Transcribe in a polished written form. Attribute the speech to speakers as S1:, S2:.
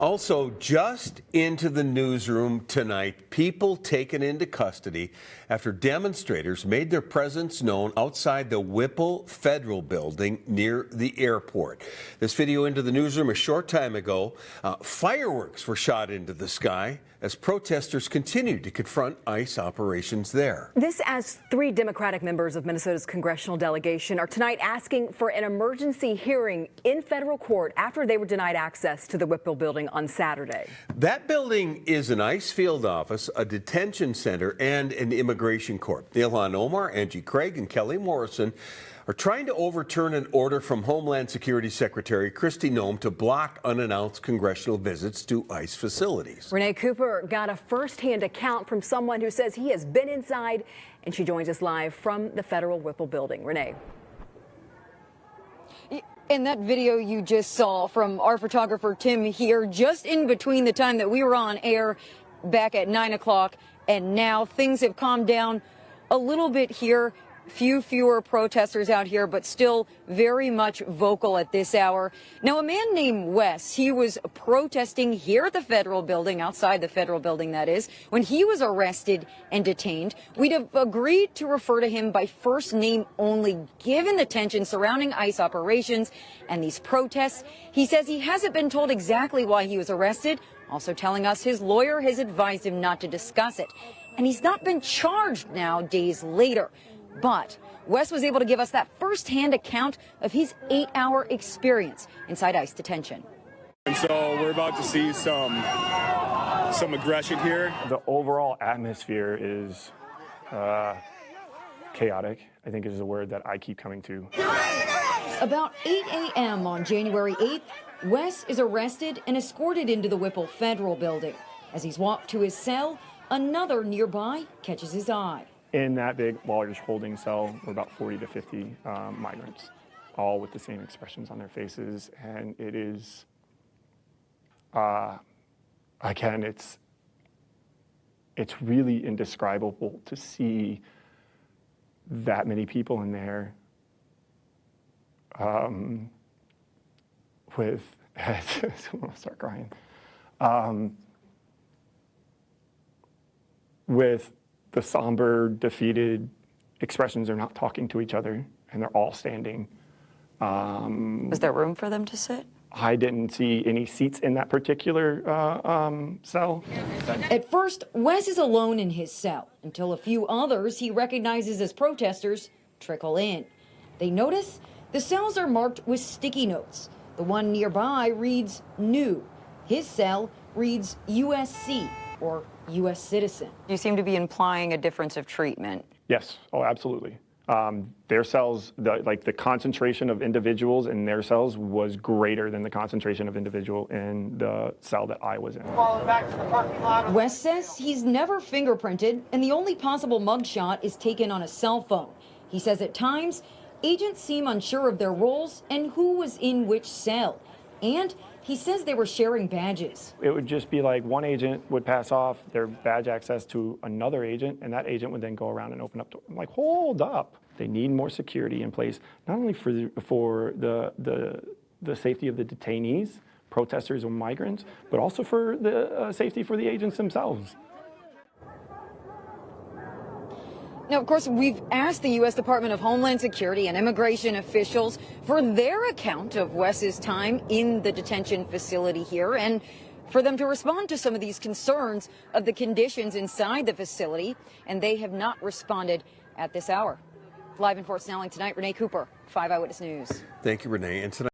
S1: Also, just into the newsroom tonight, people taken into custody after demonstrators made their presence known outside the Whipple Federal Building near the airport. This video into the newsroom a short time ago. Fireworks were shot into the sky as protesters continued to confront ICE operations there.
S2: This as 3 Democratic members of Minnesota's congressional delegation are tonight asking for an emergency hearing in federal court after they were denied access to the Whipple Building on Saturday.
S1: That building is an ICE field office, a detention center, and an immigration court. Ilhan Omar, Angie Craig, and Kelly Morrison are trying to overturn an order from Homeland Security Secretary Kristi Noem to block unannounced congressional visits to ICE facilities.
S2: Renee Cooper got a first-hand account from someone who says he has been inside, and she joins us live from the federal Whipple Building. Renee.
S3: In that video you just saw from our photographer Tim here, just in between the time that we were on air back at 9 o'clock and now, things have calmed down a little bit here. Fewer protesters out here, but still very much vocal at this hour. Now, a man named Wes, he was protesting here at the federal building, outside the federal building that is, when he was arrested and detained. We'd have agreed to refer to him by first name only, given the tension surrounding ICE operations and these protests. He says he hasn't been told exactly why he was arrested, also telling us his lawyer has advised him not to discuss it. And he's not been charged now, days later. But Wes was able to give us that first-hand account of his 8-hour experience inside ICE detention.
S4: And so we're about to see some aggression here.
S5: The overall atmosphere is chaotic, I think is the word that I keep coming to.
S3: About 8 a.m. on January 8th, Wes is arrested and escorted into the Whipple Federal Building. As he's walked to his cell, another nearby catches his eye.
S5: In that big, large holding cell were about 40 to 50 migrants, all with the same expressions on their faces. And it is, again, it's really indescribable to see that many people in there with, I'm gonna start crying, with the somber, defeated expressions. Are not talking to each other, and they're all standing.
S3: Was there room for them to sit?
S5: I didn't see any seats in that particular cell.
S3: At first, Wes is alone in his cell until a few others he recognizes as protesters trickle in. They notice the cells are marked with sticky notes. The one nearby reads new. His cell reads USC, or U.S. citizen. You seem to be implying a difference of treatment.
S5: Yes, oh, absolutely. Their cells, the concentration of individuals in their cells was greater than the concentration of individual in the cell that I was in.
S3: Wes says he's never fingerprinted, and the only possible mugshot is taken on a cell phone. He says at times, agents seem unsure of their roles and who was in which cell. And he says they were sharing badges.
S5: It would just be like one agent would pass off their badge access to another agent, and that agent would then go around and open up doors. I'm like, hold up. They need more security in place, not only for the safety of the detainees, protesters, and migrants, but also for the safety for the agents themselves.
S3: Now, of course, we've asked the U.S. Department of Homeland Security and immigration officials for their account of Wes's time in the detention facility here and for them to respond to some of these concerns of the conditions inside the facility, and they have not responded at this hour. Live in Fort Snelling tonight, Renee Cooper, 5 Eyewitness News.
S1: Thank you, Renee. And tonight